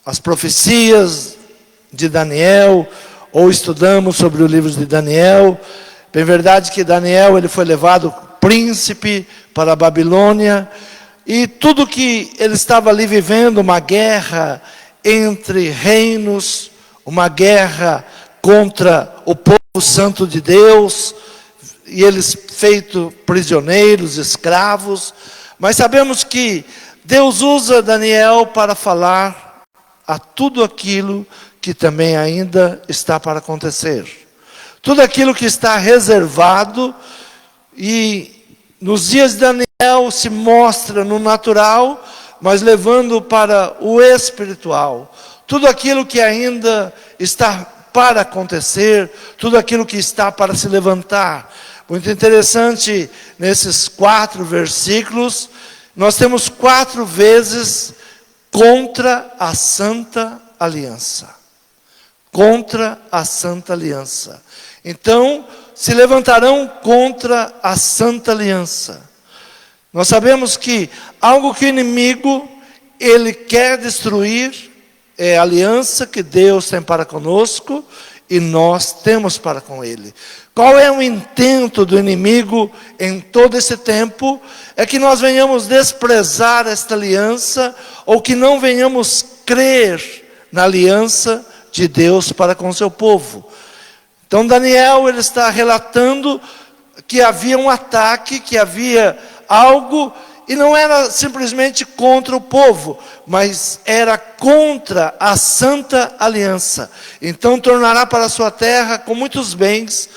as profecias de Daniel, ou estudamos sobre o livro de Daniel. Bem verdade que Daniel ele foi levado príncipe para a Babilônia, e tudo que ele estava ali vivendo, uma guerra entre reinos, uma guerra contra o povo santo de Deus, e eles feitos prisioneiros, escravos. Mas sabemos que Deus usa Daniel para falar a tudo aquilo que também ainda está para acontecer. Tudo aquilo que está reservado, e nos dias de Daniel se mostra no natural, mas levando para o espiritual. Tudo aquilo que ainda está para acontecer, tudo aquilo que está para se levantar. Muito interessante, nesses 4 versículos, nós temos 4 vezes contra a Santa Aliança. Contra a Santa Aliança. Então, se levantarão contra a Santa Aliança. Nós sabemos que algo que o inimigo, ele quer destruir, é a aliança que Deus tem para conosco, e nós temos para com Ele. Qual é o intento do inimigo em todo esse tempo? É que nós venhamos desprezar esta aliança, ou que não venhamos crer na aliança de Deus para com o seu povo. Então Daniel ele está relatando que havia um ataque, que havia algo, e não era simplesmente contra o povo, mas era contra a Santa Aliança. Então tornará para a sua terra com muitos bens,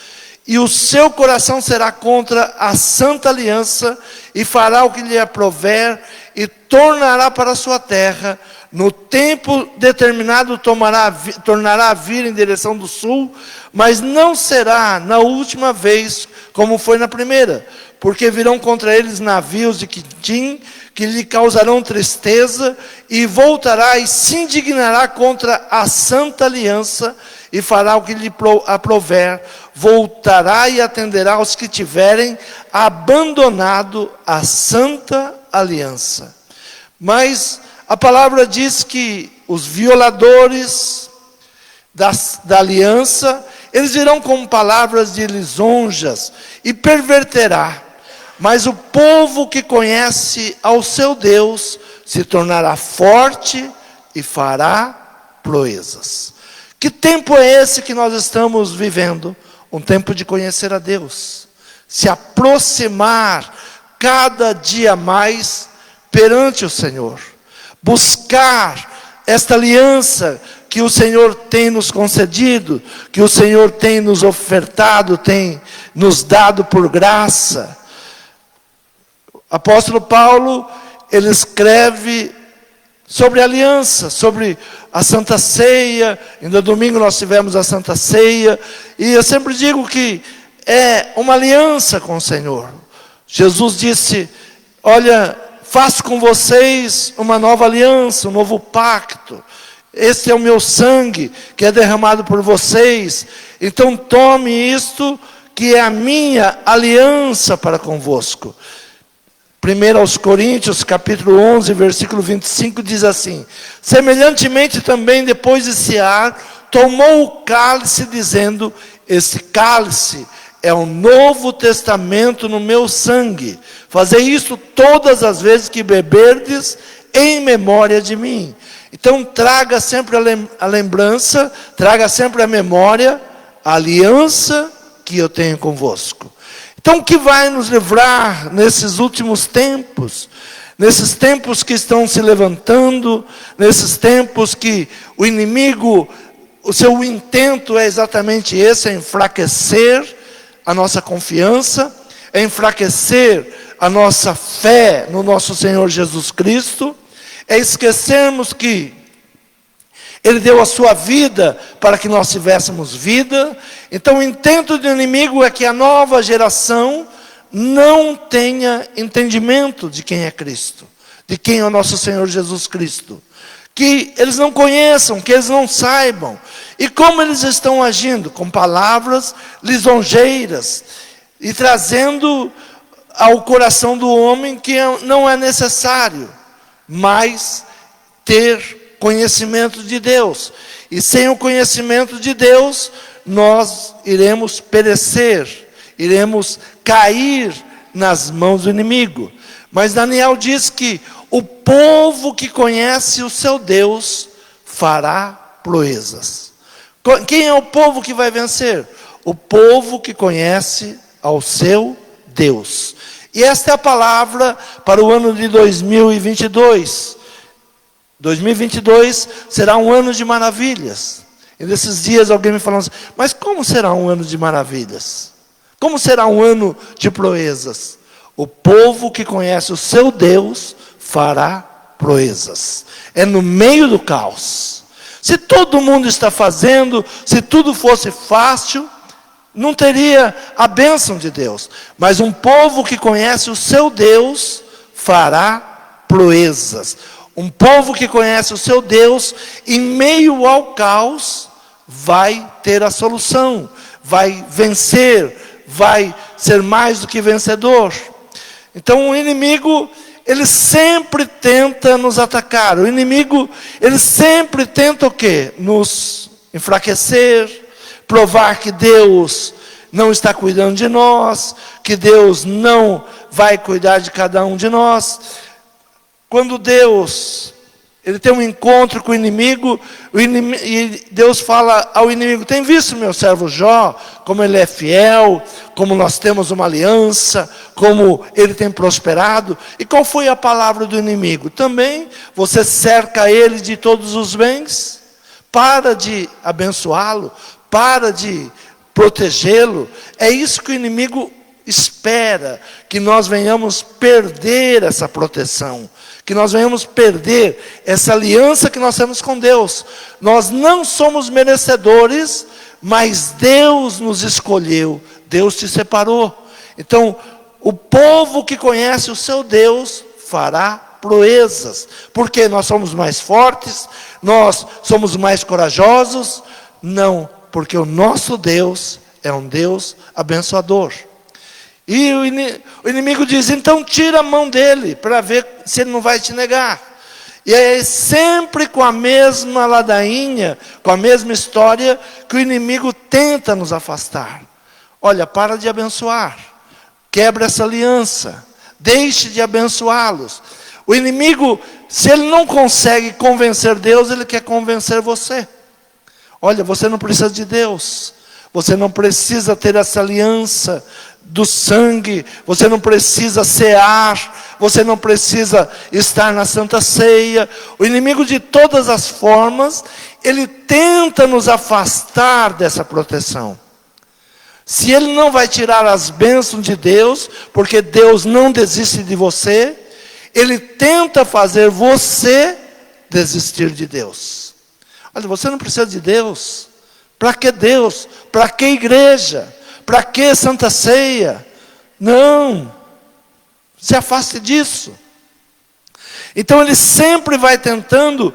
e o seu coração será contra a Santa Aliança, e fará o que lhe aprouver, e tornará para a sua terra. No tempo determinado tornará a vir em direção do sul, mas não será na última vez como foi na primeira, porque virão contra eles navios de Quitim, que lhe causarão tristeza, e voltará e se indignará contra a Santa Aliança, e fará o que lhe aprouver, voltará e atenderá aos que tiverem abandonado a Santa Aliança. Mas a palavra diz que os violadores da aliança, eles virão com palavras de lisonjas, e perverterá. Mas o povo que conhece ao seu Deus se tornará forte e fará proezas. Que tempo é esse que nós estamos vivendo? Um tempo de conhecer a Deus, se aproximar cada dia mais perante o Senhor, buscar esta aliança que o Senhor tem nos concedido, que o Senhor tem nos ofertado, tem nos dado por graça. Apóstolo Paulo, ele escreve sobre a aliança, sobre a Santa Ceia. Ainda domingo nós tivemos a Santa Ceia, e eu sempre digo que é uma aliança com o Senhor. Jesus disse: olha, faço com vocês uma nova aliança, um novo pacto. Este é o meu sangue que é derramado por vocês. Então tome isto, que é a minha aliança para convosco. 1 aos Coríntios, capítulo 11, versículo 25, diz assim: semelhantemente também, depois de cear, tomou o cálice, dizendo: esse cálice é o novo testamento no meu sangue. Fazei isso todas as vezes que beberdes, em memória de mim. Então traga sempre a lembrança, traga sempre a memória, a aliança que eu tenho convosco. Então o que vai nos livrar nesses últimos tempos? Nesses tempos que estão se levantando, nesses tempos que o inimigo, o seu intento é exatamente esse, é enfraquecer a nossa confiança, é enfraquecer a nossa fé no nosso Senhor Jesus Cristo, é esquecermos que Ele deu a sua vida para que nós tivéssemos vida. Então o intento do inimigo é que a nova geração não tenha entendimento de quem é Cristo, de quem é o nosso Senhor Jesus Cristo. Que eles não conheçam, que eles não saibam. E como eles estão agindo? Com palavras lisonjeiras, e trazendo ao coração do homem que não é necessário mais ter conhecimento de Deus. E sem o conhecimento de Deus, nós iremos perecer, iremos cair nas mãos do inimigo. Mas Daniel diz que o povo que conhece o seu Deus fará proezas. Quem é o povo que vai vencer? O povo que conhece ao seu Deus. E esta é a palavra para o ano de 2022. 2022 será um ano de maravilhas. E nesses dias alguém me falou assim, mas como será um ano de maravilhas? Como será um ano de proezas? O povo que conhece o seu Deus fará proezas. É no meio do caos. Se todo mundo está fazendo, se tudo fosse fácil, não teria a bênção de Deus. Mas um povo que conhece o seu Deus fará proezas. Um povo que conhece o seu Deus, em meio ao caos, vai ter a solução, vai vencer, vai ser mais do que vencedor. Então o inimigo, ele sempre tenta nos atacar. O inimigo, ele sempre tenta o quê? Nos enfraquecer, provar que Deus não está cuidando de nós, que Deus não vai cuidar de cada um de nós. Quando Deus, ele tem um encontro com o inimigo, e Deus fala ao inimigo, tem visto meu servo Jó, como ele é fiel, como nós temos uma aliança, como ele tem prosperado. E qual foi a palavra do inimigo? Também você cerca ele de todos os bens, para de abençoá-lo, para de protegê-lo. É isso que o inimigo espera, que nós venhamos perder essa proteção, que nós venhamos perder essa aliança que nós temos com Deus. Nós não somos merecedores, mas Deus nos escolheu, Deus te separou. Então, o povo que conhece o seu Deus fará proezas, porque nós somos mais fortes, nós somos mais corajosos? Não, porque o nosso Deus é um Deus abençoador. E o inimigo diz, então tira a mão dele, para ver se ele não vai te negar. E é sempre com a mesma ladainha, com a mesma história, que o inimigo tenta nos afastar. Olha, para de abençoar, quebra essa aliança, deixe de abençoá-los. O inimigo, se ele não consegue convencer Deus, ele quer convencer você. Olha, você não precisa de Deus, você não precisa ter essa aliança do sangue, você não precisa cear, você não precisa estar na Santa Ceia. O inimigo, de todas as formas, ele tenta nos afastar dessa proteção. Se ele não vai tirar as bênçãos de Deus, porque Deus não desiste de você, ele tenta fazer você desistir de Deus. Olha, você não precisa de Deus. Para que Deus? Para que igreja? Para que Santa Ceia? Não. Se afaste disso. Então ele sempre vai tentando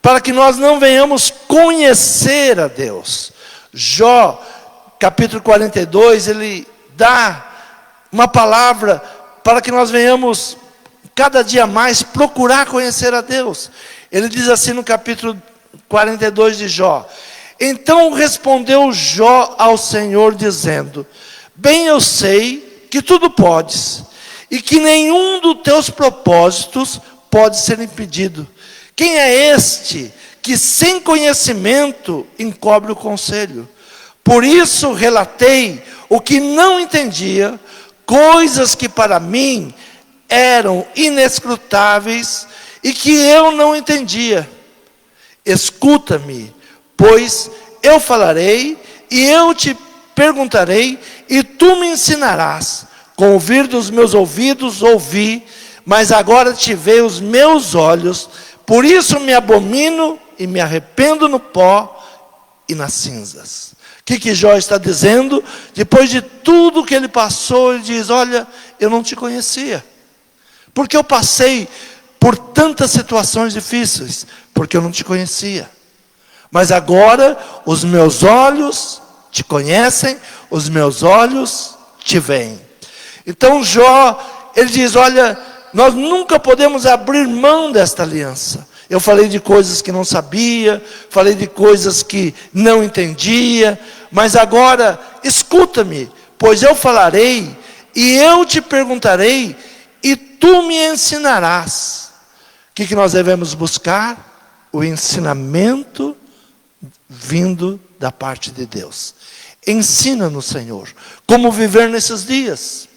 para que nós não venhamos conhecer a Deus. Jó, capítulo 42, ele dá uma palavra para que nós venhamos cada dia mais procurar conhecer a Deus. Ele diz assim no capítulo 42 de Jó: então respondeu Jó ao Senhor dizendo, bem eu sei que tudo podes, e que nenhum dos teus propósitos pode ser impedido. Quem é este que sem conhecimento encobre o conselho? Por isso relatei o que não entendia, coisas que para mim eram inescrutáveis e que eu não entendia. Escuta-me, pois eu falarei e eu te perguntarei e tu me ensinarás. Com ouvir dos meus ouvidos ouvi, mas agora te veem os meus olhos. Por isso me abomino e me arrependo no pó e nas cinzas. O que Jó está dizendo? Depois de tudo que ele passou, ele diz, olha, eu não te conhecia. Porque eu passei por tantas situações difíceis, porque eu não te conhecia. Mas agora os meus olhos te conhecem, os meus olhos te veem. Então Jó, ele diz, olha, nós nunca podemos abrir mão desta aliança. eu falei de coisas que não sabia, falei de coisas que não entendia, mas agora escuta-me, pois eu falarei e eu te perguntarei e tu me ensinarás. O que nós devemos buscar? O ensinamento vindo da parte de Deus. Ensina-nos, Senhor, como viver nesses dias,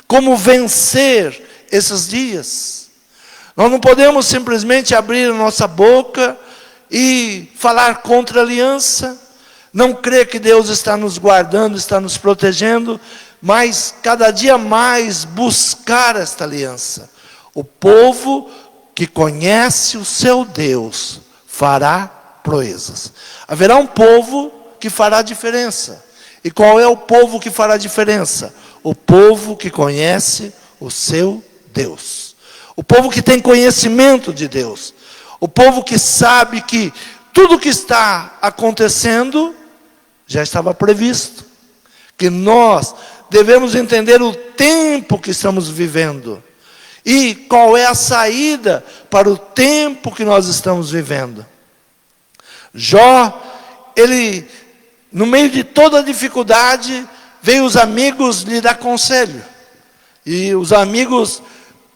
como vencer esses dias. Nós não podemos simplesmente abrir a nossa boca e falar contra a aliança, não crer que Deus está nos guardando, está nos protegendo, mas cada dia mais buscar esta aliança. O povo que conhece o seu Deus fará proezas. Haverá um povo que fará diferença. E qual é o povo que fará diferença? O povo que conhece o seu Deus. O povo que tem conhecimento de Deus. O povo que sabe que tudo que está acontecendo já estava previsto. Que nós devemos entender o tempo que estamos vivendo. E qual é a saída para o tempo que nós estamos vivendo. Jó, ele, no meio de toda a dificuldade, veio os amigos lhe dar conselho. E os amigos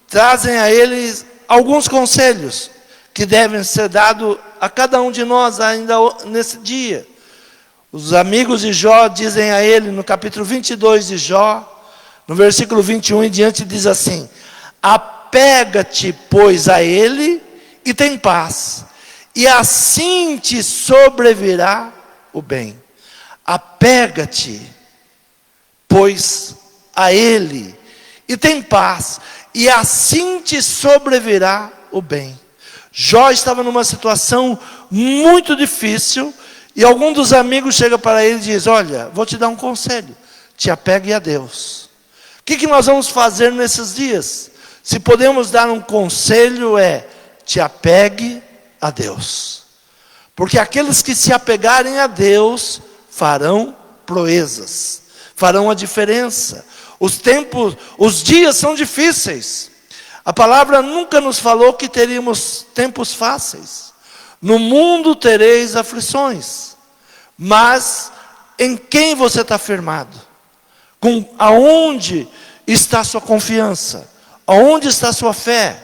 trazem a ele alguns conselhos que devem ser dados a cada um de nós ainda nesse dia. Os amigos de Jó dizem a ele, no capítulo 22 de Jó, no versículo 21 em diante, diz assim: apega-te, pois, a ele e tem paz, e assim te sobrevirá o bem. Apega-te, pois, a ele e tem paz, e assim te sobrevirá o bem. Jó estava numa situação muito difícil, e algum dos amigos chega para ele e diz: olha, vou te dar um conselho, te apegue a Deus. O que nós vamos fazer nesses dias? Se podemos dar um conselho é: te apegue a Deus. Porque aqueles que se apegarem a Deus farão proezas, farão a diferença. Os dias são difíceis. A palavra nunca nos falou que teríamos tempos fáceis. No mundo tereis aflições, mas em quem você está firmado? Aonde está a sua confiança? Aonde está a sua fé?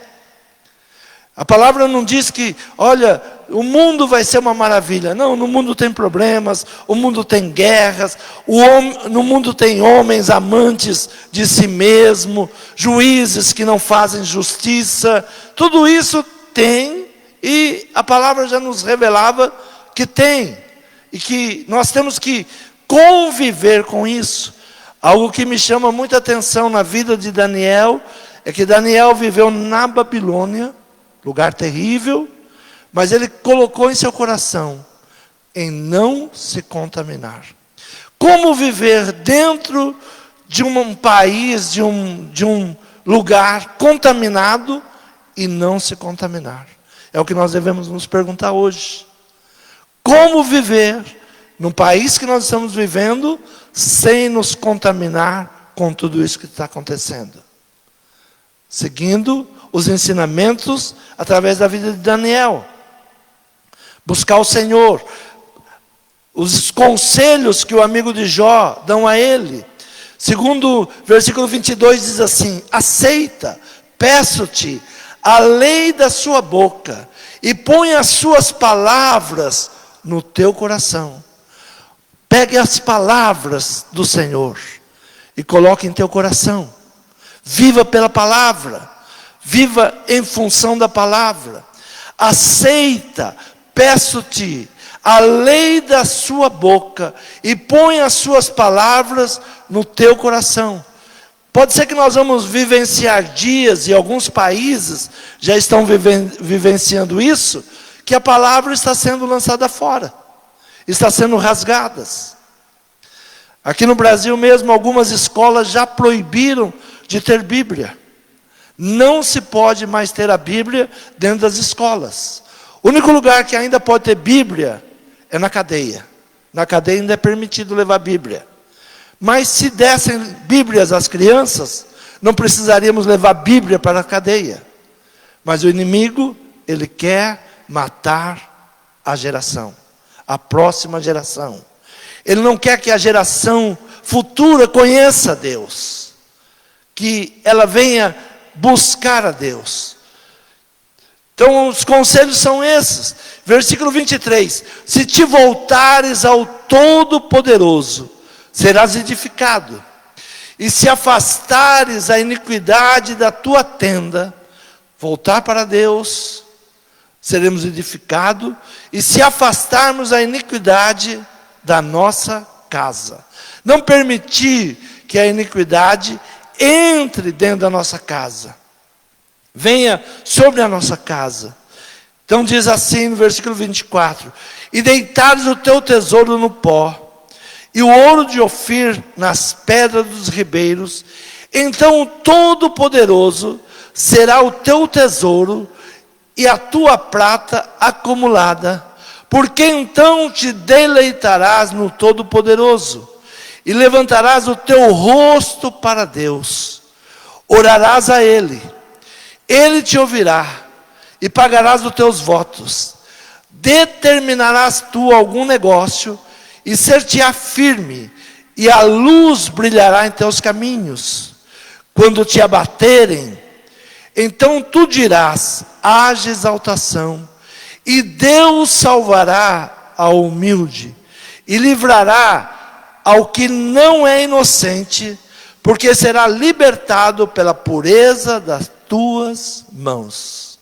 A palavra não diz que, olha, o mundo vai ser uma maravilha. Não, no mundo tem problemas, o mundo tem guerras, no mundo tem homens amantes de si mesmo, juízes que não fazem justiça. Tudo isso tem, e a palavra já nos revelava que tem. E que nós temos que conviver com isso. Algo que me chama muita atenção na vida de Daniel, é que Daniel viveu na Babilônia, lugar terrível, mas ele colocou em seu coração em não se contaminar. Como viver dentro de um país, de um lugar contaminado e não se contaminar? É o que nós devemos nos perguntar hoje. Como viver num país que nós estamos vivendo sem nos contaminar com tudo isso que está acontecendo? Seguindo os ensinamentos através da vida de Daniel. Buscar o Senhor. Os conselhos que o amigo de Jó dão a ele. Segundo versículo 22 diz assim: aceita, peço-te, a lei da sua boca, e põe as suas palavras no teu coração. Pegue as palavras do Senhor e coloque em teu coração. Viva pela palavra. Viva em função da palavra. Aceita, peço-te, a lei da sua boca, e põe as suas palavras no teu coração. Pode ser que nós vamos vivenciar dias, e alguns países já estão vivenciando isso, que a palavra está sendo lançada fora, está sendo rasgadas. Aqui no Brasil mesmo, algumas escolas já proibiram de ter Bíblia. Não se pode mais ter a Bíblia dentro das escolas. O único lugar que ainda pode ter Bíblia é na cadeia. Na cadeia ainda é permitido levar Bíblia. Mas se dessem Bíblias às crianças, não precisaríamos levar Bíblia para a cadeia. Mas o inimigo, ele quer matar a geração, a próxima geração. Ele não quer que a geração futura conheça a Deus, que ela venha buscar a Deus. Então os conselhos são esses. Versículo 23. Se te voltares ao Todo-Poderoso, serás edificado. E se afastares a iniquidade da tua tenda, voltar para Deus, seremos edificados. E se afastarmos a iniquidade da nossa casa. Não permitir que a iniquidade entre dentro da nossa casa, venha sobre a nossa casa. Então diz assim no versículo 24: e deitares o teu tesouro no pó, e o ouro de Ofir nas pedras dos ribeiros, então o Todo-Poderoso será o teu tesouro, e a tua prata acumulada, porque então te deleitarás no Todo-Poderoso, e levantarás o teu rosto para Deus, orarás a Ele, Ele te ouvirá, e pagarás os teus votos, determinarás tu algum negócio, e ser-te-á firme, e a luz brilhará em teus caminhos. Quando te abaterem, então tu dirás: haja exaltação, e Deus salvará ao humilde, e livrará ao que não é inocente, porque será libertado pela pureza das tuas mãos.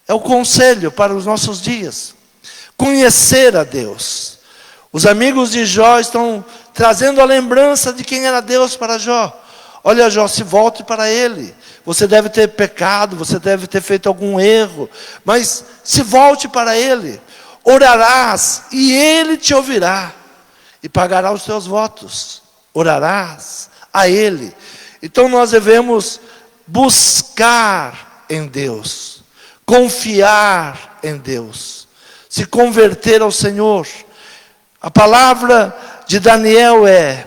É o conselho para os nossos dias. Conhecer a Deus. Os amigos de Jó estão trazendo a lembrança de quem era Deus para Jó. Olha, Jó, se volte para Ele. Você deve ter pecado, você deve ter feito algum erro, mas se volte para Ele. Orarás e Ele te ouvirá, e pagará os teus votos. Orarás a Ele. Então nós devemos buscar em Deus, confiar em Deus, se converter ao Senhor. A palavra de Daniel é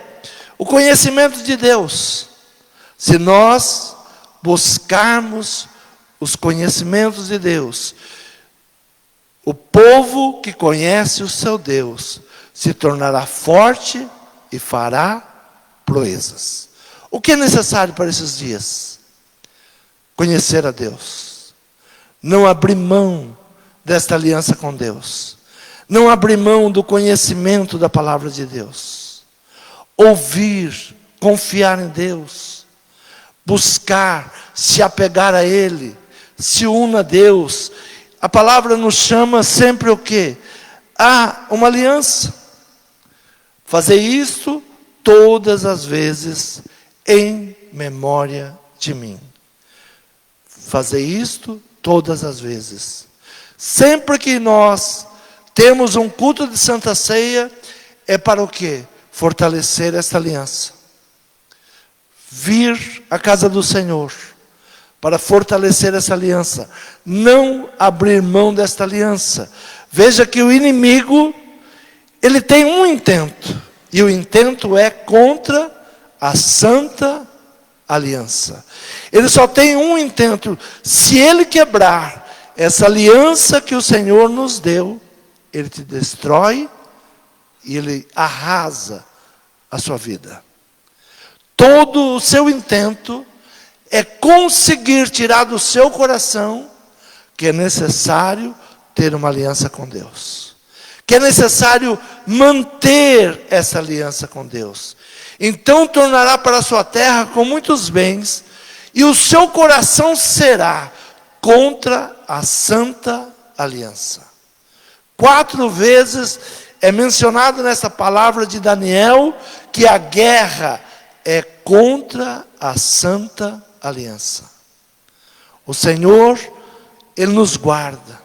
o conhecimento de Deus. Se nós buscarmos os conhecimentos de Deus, o povo que conhece o seu Deus se tornará forte e fará proezas. O que é necessário para esses dias? Conhecer a Deus. Não abrir mão desta aliança com Deus. Não abrir mão do conhecimento da palavra de Deus. Ouvir, confiar em Deus. Buscar, se apegar a Ele. Se una a Deus. A palavra nos chama sempre o quê? A uma aliança. Fazer isto todas as vezes em memória de mim. Fazer isto todas as vezes. Sempre que nós temos um culto de Santa Ceia, é para o quê? Fortalecer esta aliança. Vir à casa do Senhor, para fortalecer essa aliança. Não abrir mão desta aliança. Veja que o inimigo, ele tem um intento. E o intento é contra a santa aliança. Ele só tem um intento. Se ele quebrar essa aliança que o Senhor nos deu, ele te destrói e ele arrasa a sua vida. Todo o seu intento é conseguir tirar do seu coração que é necessário ter uma aliança com Deus. Que é necessário manter essa aliança com Deus. Então tornará para a sua terra com muitos bens, e o seu coração será contra a santa aliança. 4 vezes é mencionado nessa palavra de Daniel que a guerra é contra a santa aliança. O Senhor, Ele nos guarda.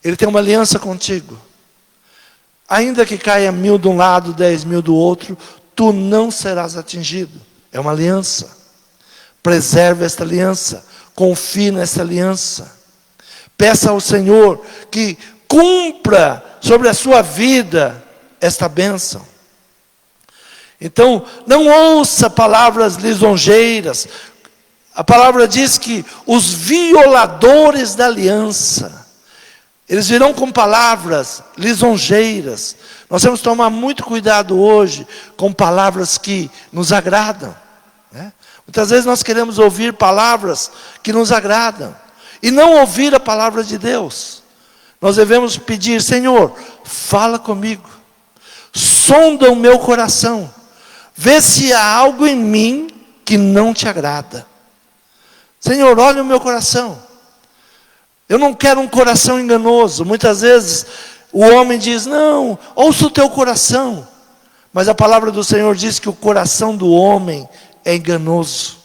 Ele tem uma aliança contigo. Ainda que caia 1000 de um lado, 10.000 do outro, tu não serás atingido. É uma aliança. Preserve esta aliança. Confie nesta aliança. Peça ao Senhor que cumpra sobre a sua vida esta bênção. Então, não ouça palavras lisonjeiras. A palavra diz que os violadores da aliança, Eles virão com palavras lisonjeiras. Nós temos que tomar muito cuidado hoje com palavras que nos agradam, né? Muitas vezes nós queremos ouvir palavras que nos agradam e não ouvir a palavra de Deus. Nós devemos pedir: Senhor, fala comigo, sonda o meu coração, vê se há algo em mim que não te agrada. Senhor, olha o meu coração. Eu não quero um coração enganoso. Muitas vezes o homem diz: não, ouça o teu coração. Mas a palavra do Senhor diz que o coração do homem é enganoso.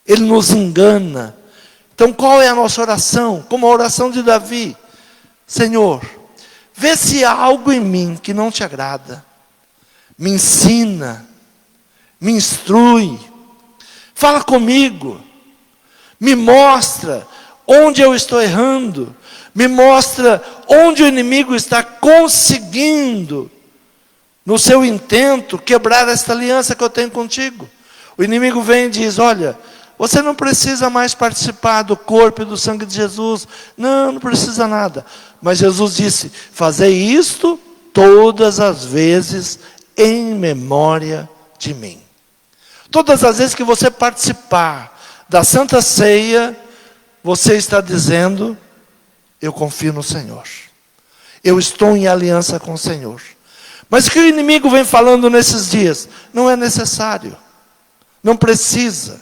Ele nos engana. Então qual é a nossa oração? Como a oração de Davi: Senhor, vê se há algo em mim que não te agrada. Me ensina, me instrui, fala comigo, me mostra onde eu estou errando, me mostra onde o inimigo está conseguindo, no seu intento, quebrar esta aliança que eu tenho contigo. O inimigo vem e diz: olha, você não precisa mais participar do corpo e do sangue de Jesus. Não, não precisa nada. Mas Jesus disse: fazei isto todas as vezes em memória de mim. Todas as vezes que você participar da Santa Ceia, você está dizendo: eu confio no Senhor, eu estou em aliança com o Senhor. Mas o que o inimigo vem falando nesses dias? Não é necessário, não precisa.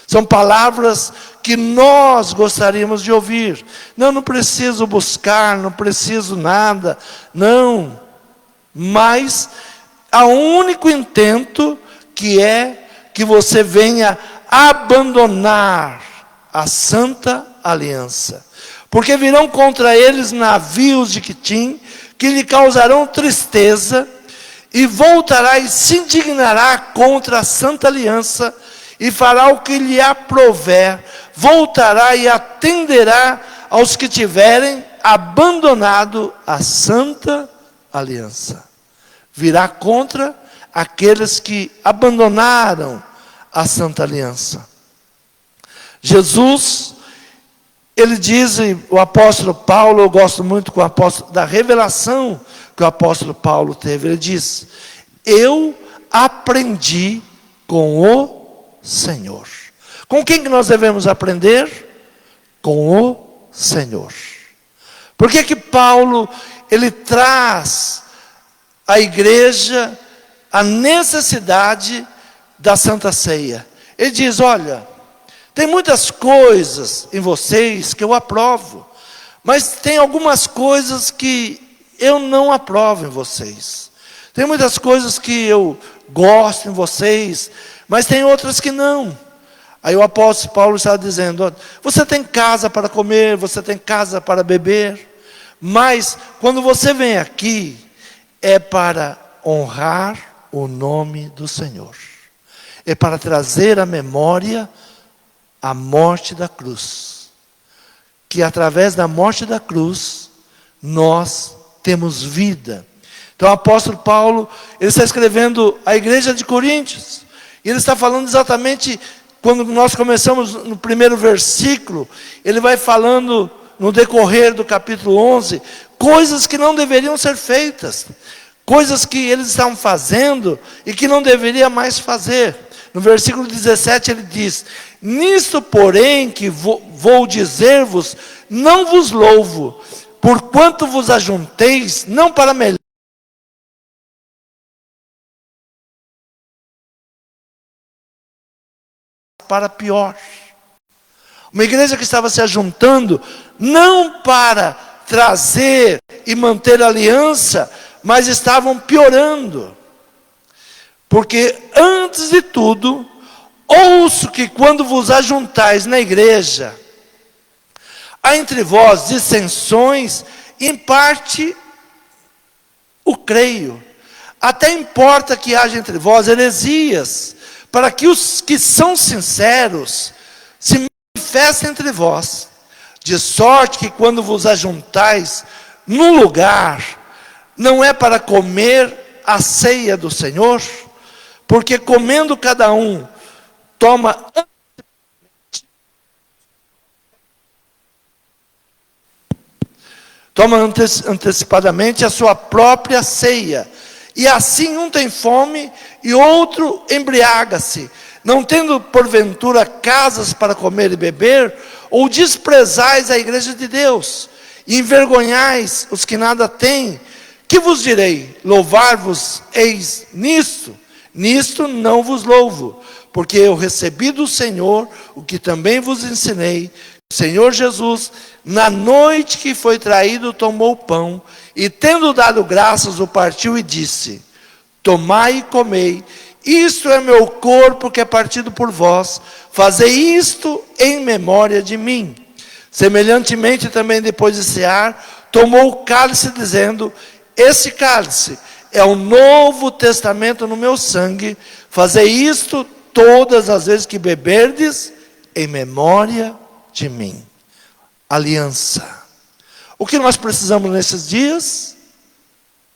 São palavras que nós gostaríamos de ouvir. Não, não preciso buscar, não preciso nada. Não, mas há um único intento, que é que você venha abandonar a santa aliança. Porque virão contra eles navios de Quitim, que lhe causarão tristeza, e voltará e se indignará contra a santa aliança, e fará o que lhe aprouver, voltará e atenderá aos que tiverem abandonado a santa aliança. Virá contra aqueles que abandonaram a santa aliança. Jesus, ele diz, o apóstolo Paulo, eu gosto muito da revelação que o apóstolo Paulo teve. Ele diz: eu aprendi com o Senhor. Com quem que nós devemos aprender? Com o Senhor. Por que que Paulo, ele traz à igreja a necessidade da Santa Ceia? Ele diz: olha, tem muitas coisas em vocês que eu aprovo, mas tem algumas coisas que eu não aprovo em vocês. Tem muitas coisas que eu gosto em vocês, mas tem outras que não. Aí o apóstolo Paulo está dizendo: olha, você tem casa para comer, você tem casa para beber, mas quando você vem aqui, é para honrar o nome do Senhor. É para trazer à memória a morte da cruz. Que através da morte da cruz, nós temos vida. Então o apóstolo Paulo, ele está escrevendo à igreja de Coríntios. E ele está falando exatamente, quando nós começamos no primeiro versículo, ele vai falando no decorrer do capítulo 11, coisas que não deveriam ser feitas. Coisas que eles estavam fazendo e que não deveria mais fazer. No versículo 17 ele diz: nisto porém que vou dizer-vos, não vos louvo, porquanto vos ajunteis, não para melhor, para pior. Uma igreja que estava se ajuntando, não para trazer e manter aliança, mas estavam piorando. Porque antes de tudo, ouço que quando vos ajuntais na igreja, há entre vós dissensões, em parte o creio. Até importa que haja entre vós heresias, para que os que são sinceros se manifestem entre vós. De sorte que quando vos ajuntais num lugar, não é para comer a ceia do Senhor, porque comendo cada um, toma toma antecipadamente a sua própria ceia. E assim um tem fome e outro embriaga-se, não tendo porventura casas para comer e beber, ou desprezais a igreja de Deus, e envergonhais os que nada têm. Que vos direi? Louvar-vos eis nisto? Nisto não vos louvo, porque eu recebi do Senhor o que também vos ensinei. O Senhor Jesus, na noite que foi traído, tomou o pão, e tendo dado graças, o partiu e disse: tomai e comei, isto é meu corpo que é partido por vós, fazei isto em memória de mim. Semelhantemente também depois de cear, tomou o cálice, dizendo: esse cálice é o novo testamento no meu sangue, fazei isto todas as vezes que beberdes, em memória de mim. Aliança. O que nós precisamos nesses dias?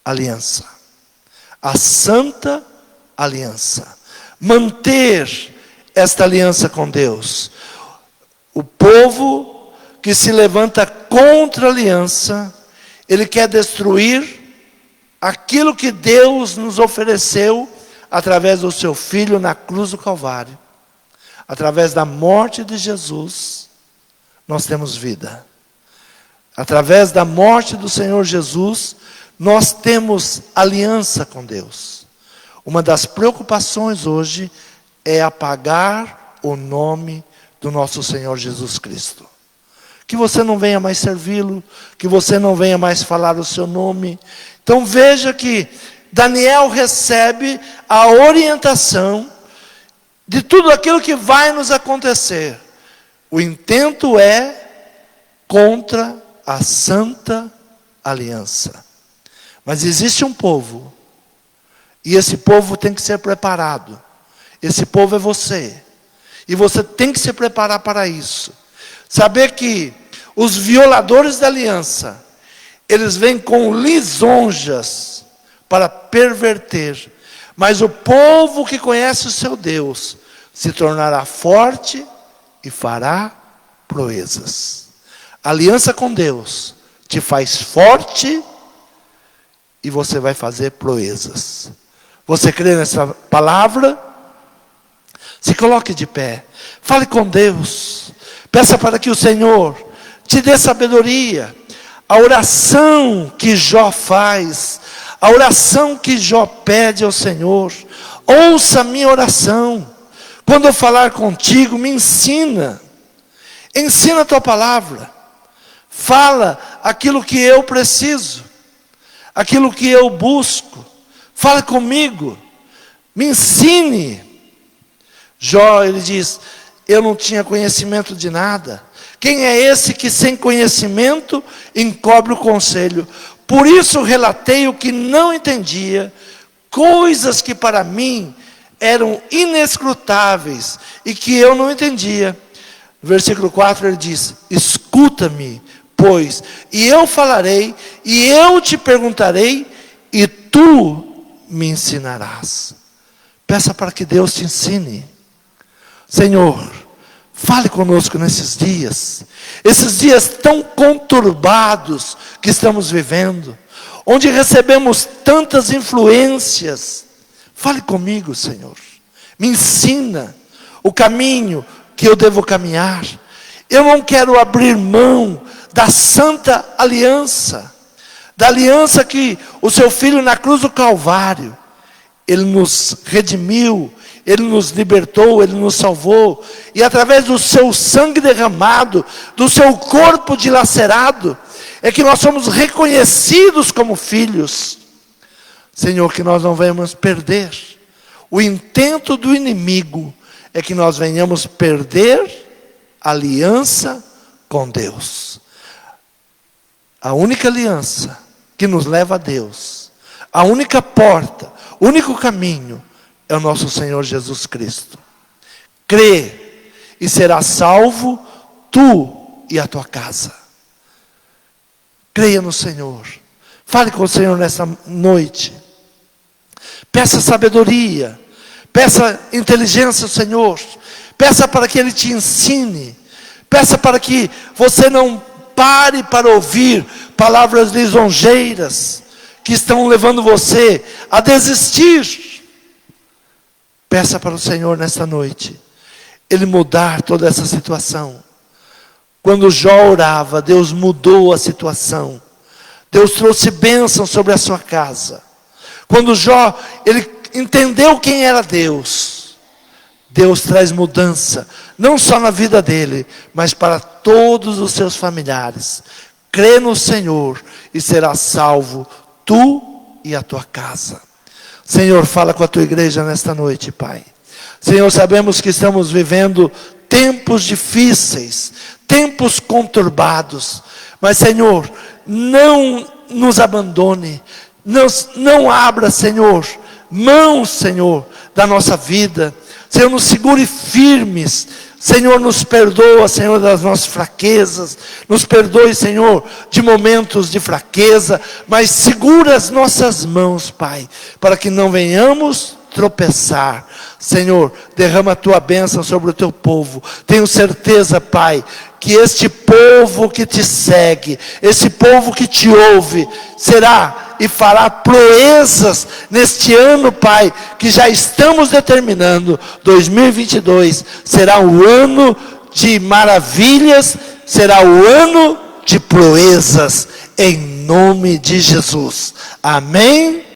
Aliança. A santa aliança. Manter esta aliança com Deus. O povo que se levanta contra a aliança, ele quer destruir aquilo que Deus nos ofereceu através do seu Filho na cruz do Calvário. Através da morte de Jesus, nós temos vida. Através da morte do Senhor Jesus, nós temos aliança com Deus. Uma das preocupações hoje é apagar o nome do nosso Senhor Jesus Cristo. Que você não venha mais servi-lo, que você não venha mais falar o seu nome. Então veja que Daniel recebe a orientação de tudo aquilo que vai nos acontecer. O intento é contra a santa aliança. Mas existe um povo, e esse povo tem que ser preparado. Esse povo é você. E você tem que se preparar para isso. Saber que os violadores da aliança, eles vêm com lisonjas para perverter. Mas o povo que conhece o seu Deus se tornará forte e fará proezas. A aliança com Deus te faz forte e você vai fazer proezas. Você crê nessa palavra? Se coloque de pé. Fale com Deus. Peça para que o Senhor te dê sabedoria. A oração que Jó faz, a oração que Jó pede ao Senhor. Ouça a minha oração. Quando eu falar contigo, me ensina. Ensina a tua palavra. Fala aquilo que eu preciso. Aquilo que eu busco. Fala comigo. Me ensine. Jó, ele diz: eu não tinha conhecimento de nada. Quem é esse que sem conhecimento encobre o conselho? Por isso relatei o que não entendia, coisas que para mim eram inescrutáveis e que eu não entendia. Versículo 4 ele diz: escuta-me, pois, e eu falarei, e eu te perguntarei, e tu me ensinarás. Peça para que Deus te ensine. Senhor, fale conosco nesses dias. Esses dias tão conturbados que estamos vivendo, onde recebemos tantas influências. Fale comigo, Senhor. Me ensina o caminho que eu devo caminhar. Eu não quero abrir mão da santa aliança. Da aliança que o seu Filho na cruz do Calvário, Ele nos redimiu, Ele nos libertou, Ele nos salvou. E através do seu sangue derramado, do seu corpo dilacerado, é que nós somos reconhecidos como filhos. Senhor, que nós não venhamos perder. O intento do inimigo é que nós venhamos perder a aliança com Deus. A única aliança que nos leva a Deus, a única porta, o único caminho, é o nosso Senhor Jesus Cristo. Crê e será salvo tu e a tua casa. Creia no Senhor. Fale com o Senhor nessa noite. Peça sabedoria. Peça inteligência ao Senhor. Peça para que Ele te ensine. Peça para que você não pare para ouvir palavras lisonjeiras que estão levando você a desistir. Peça para o Senhor nesta noite Ele mudar toda essa situação. Quando Jó orava, Deus mudou a situação. Deus trouxe bênção sobre a sua casa. Quando Jó, ele entendeu quem era Deus, Deus traz mudança, não só na vida dele, mas para todos os seus familiares. Crê no Senhor e será salvo, tu e a tua casa. Senhor, fala com a tua igreja nesta noite, Pai. Senhor, sabemos que estamos vivendo tempos difíceis, tempos conturbados, mas Senhor, não nos abandone, não abra, Senhor, mão, Senhor, da nossa vida. Senhor, nos segure firmes. Senhor, nos perdoa, Senhor, das nossas fraquezas. Nos perdoe, Senhor, de momentos de fraqueza. Mas segura as nossas mãos, Pai, para que não venhamos tropeçar. Senhor, derrama a tua bênção sobre o teu povo. Tenho certeza, Pai, que este povo que te segue, esse povo que te ouve, será e fará proezas neste ano, Pai, que já estamos determinando. 2022 será o ano de maravilhas, será o ano de proezas, em nome de Jesus. Amém.